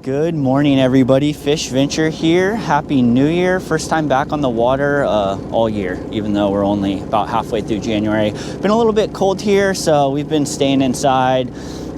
Good morning, everybody. Fish Venture here. Happy New Year. First time back on the water all year, even though we're only about halfway through January. Been a little bit cold here, so we've been staying inside.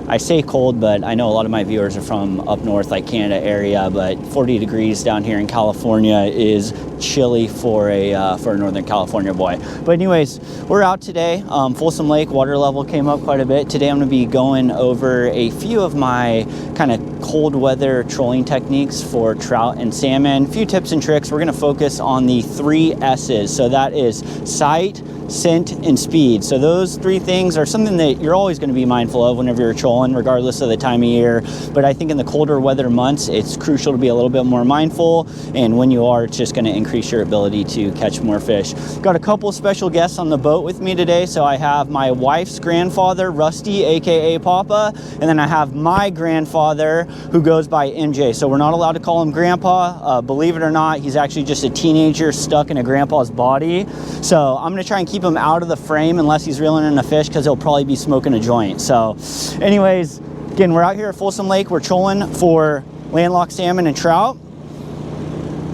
I say cold, but I know a lot of my viewers are from up north, like Canada area, but 40 degrees down here in California is chilly for a Northern California boy. But anyways, we're out today. Folsom Lake water level came up quite a bit. Today I'm going to be going over a few of my kind of cold weather trolling techniques for trout and salmon. A few tips and tricks. We're going to focus on the 3 S's. So that is sight, scent, and speed. So those 3 things are something that you're always going to be mindful of whenever you're trolling, regardless of the time of year. But I think in the colder weather months, it's crucial to be a little bit more mindful. And when you are, it's just going to increase your ability to catch more fish. Got a couple special guests on the boat with me today. So I have my wife's grandfather, Rusty, aka Papa, and then I have my grandfather, who goes by MJ. So we're not allowed to call him Grandpa. Believe it or not, he's actually just a teenager stuck in a grandpa's body. So I'm going to try and keep him out of the frame unless he's reeling in a fish, because he'll probably be smoking a joint. So anyways, again, we're out here at Folsom Lake. We're trolling for landlocked salmon and trout.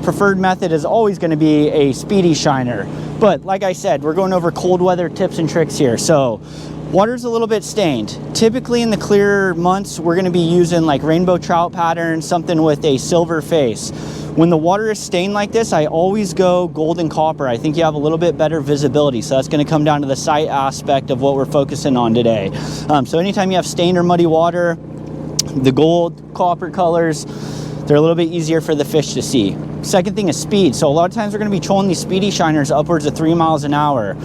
Preferred method is always going to be a speedy shiner. But like I said, we're going over cold weather tips and tricks here. So water's a little bit stained. Typically in the clearer months, we're going to be using like rainbow trout patterns, something with a silver face. When the water is stained like this, I always go gold and copper. I think you have a little bit better visibility. So that's going to come down to the sight aspect of what we're focusing on today. So anytime you have stained or muddy water, the gold, copper colors, they're a little bit easier for the fish to see. Second thing is speed. So a lot of times we're going to be trolling these speedy shiners upwards of 3 miles an hour.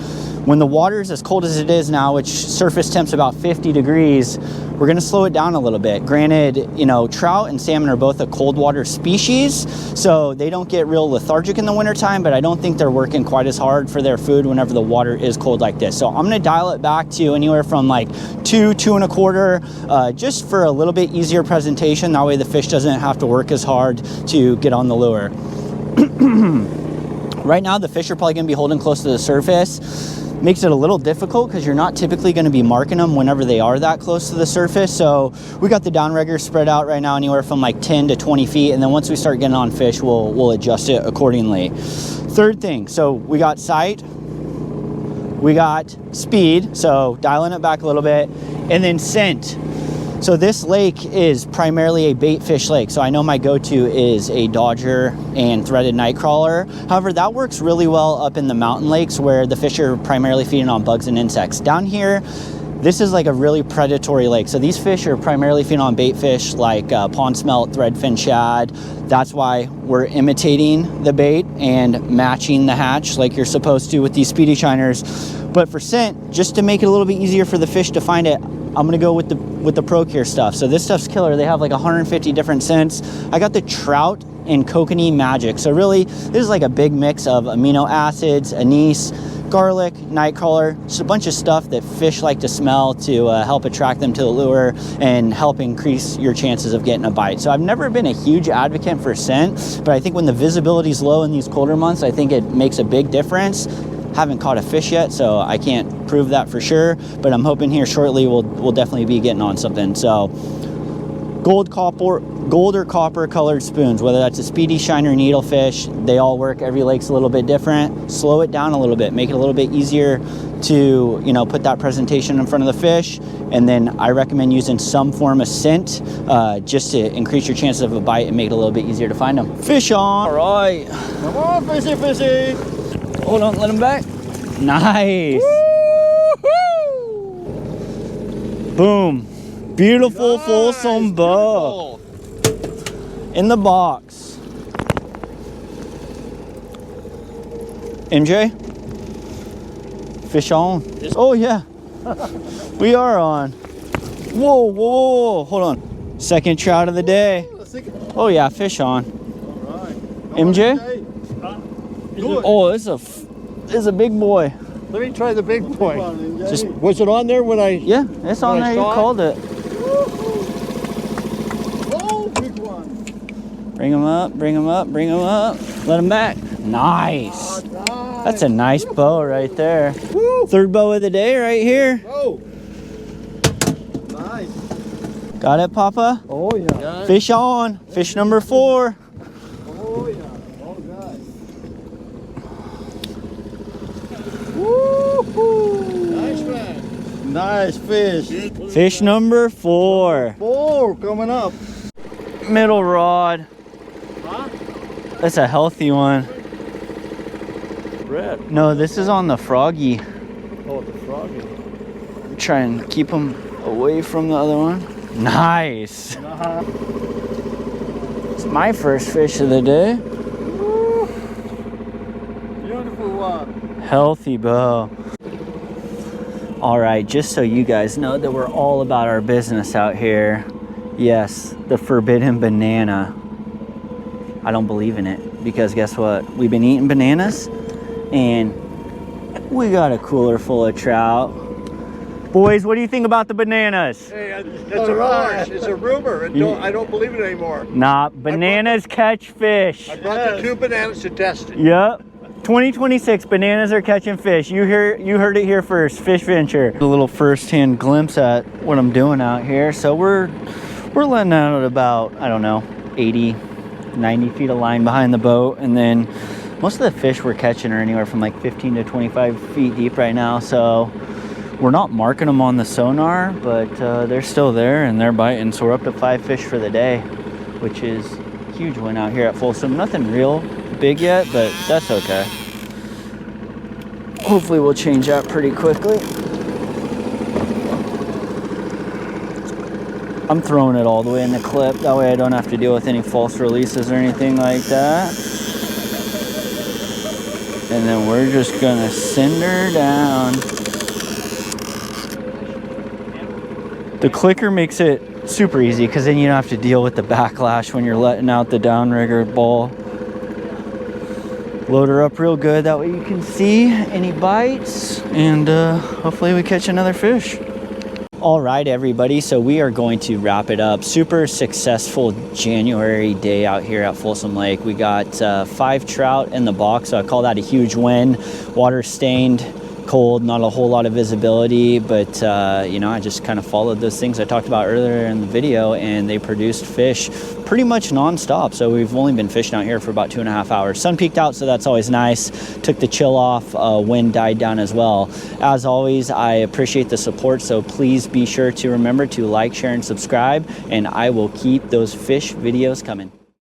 When the water is as cold as it is now, which surface temp's about 50 degrees, we're going to slow it down a little bit. Granted, you know, trout and salmon are both a cold water species, so they don't get real lethargic in the wintertime, but I don't think they're working quite as hard for their food whenever the water is cold like this. So I'm going to dial it back to anywhere from like 2, 2 1/4, just for a little bit easier presentation. That way the fish doesn't have to work as hard to get on the lure. Right now, the fish are probably going to be holding close to the surface. Makes it a little difficult because you're not typically going to be marking them whenever they are that close to the surface. So we got the downrigger spread out right now anywhere from like 10 to 20 feet. And then once we start getting on fish, we'll adjust it accordingly. Third thing, so we got sight, we got speed, so dialing it back a little bit, and then scent. So this lake is primarily a bait fish lake. So I know my go-to is a dodger and threaded nightcrawler. However, that works really well up in the mountain lakes where the fish are primarily feeding on bugs and insects. Down here, this is like a really predatory lake. So these fish are primarily feeding on bait fish like pond smelt, threadfin shad. That's why we're imitating the bait and matching the hatch like you're supposed to with these speedy shiners. But for scent, just to make it a little bit easier for the fish to find it, I'm gonna go with the Procure stuff. So this stuff's killer. They have like 150 different scents. I got the Trout and Kokanee Magic. So really, this is like a big mix of amino acids, anise, garlic, nightcrawler, just a bunch of stuff that fish like to smell to help attract them to the lure and help increase your chances of getting a bite. So I've never been a huge advocate for scent, but I think when the visibility is low in these colder months, I think it makes a big difference. Haven't caught a fish yet, so I can't prove that for sure, but I'm hoping here shortly we'll definitely be getting on something. So gold or copper colored spoons, whether that's a speedy shiner, needlefish, they all work. Every lake's a little bit different. Slow it down a little bit, make it a little bit easier to, you know, put that presentation in front of the fish. And then I recommend using some form of scent just to increase your chances of a bite and make it a little bit easier to find them. Fish on. All right. Come on, fishy, fishy. Hold on, let him back. Nice. Woo-hoo! Boom. Beautiful nice. Folsom buck. In the box. MJ? Fish on? Oh yeah. We are on. Whoa, whoa, whoa. Hold on. Second trout of the day. Oh yeah, fish on. All right. MJ? Oh, this is a big boy. Let me try the big boy. Just was it on there when I? Yeah, it's on there. You called it. Oh, big one. Bring him up. Bring him up. Bring him up. Let him back. Nice. Oh, nice. That's a nice bow right there. Woo. Third bow of the day right here. Oh. Nice. Got it, Papa? Oh, yeah. Fish on. Fish number 4. Oh, yeah. Oh, God. Woo-hoo. Nice man. Nice fish. Fish number 4. 4 coming up. Middle rod. Huh? That's a healthy one. Red. No, this is on the froggy. Oh, the froggy. Try and keep them away from the other one. Nice. It's my first fish of the day. Woo. Beautiful one. Healthy bow. All right, just so you guys know that we're all about our business out here. Yes, the forbidden banana. I don't believe in it because guess what? We've been eating bananas and we got a cooler full of trout. Boys, what do you think about the bananas? Hey, it's a rush. It's a rumor. I don't believe it anymore. Nah, bananas catch fish. I brought the 2 bananas to test it. Yep. 2026, bananas are catching fish. You heard it here first. Fish Venture. A little first-hand glimpse at what I'm doing out here. So we're letting out at about, I don't know, 80, 90 feet of line behind the boat, and then most of the fish we're catching are anywhere from like 15 to 25 feet deep right now. So we're not marking them on the sonar, but they're still there and they're biting. So we're up to 5 fish for the day, which is a huge win out here at Folsom. Nothing real big yet, but that's okay. Hopefully we'll change that pretty quickly. I'm throwing it all the way in the clip. That way I don't have to deal with any false releases or anything like that. And then we're just gonna send her down. The clicker makes it super easy because then you don't have to deal with the backlash when you're letting out the downrigger ball. Load her up real good, that way you can see any bites, and hopefully we catch another fish. All right, everybody, so we are going to wrap it up. Super successful January day out here at Folsom Lake. We got 5 trout in the box, so I call that a huge win. Water stained, cold, not a whole lot of visibility, but you know, I just kind of followed those things I talked about earlier in the video, and they produced fish pretty much non-stop. So we've only been fishing out here for about 2.5 hours. Sun peaked out, so that's always nice. Took the chill off, wind died down as well. As always, I appreciate the support, so please be sure to remember to like, share, and subscribe, and I will keep those fish videos coming.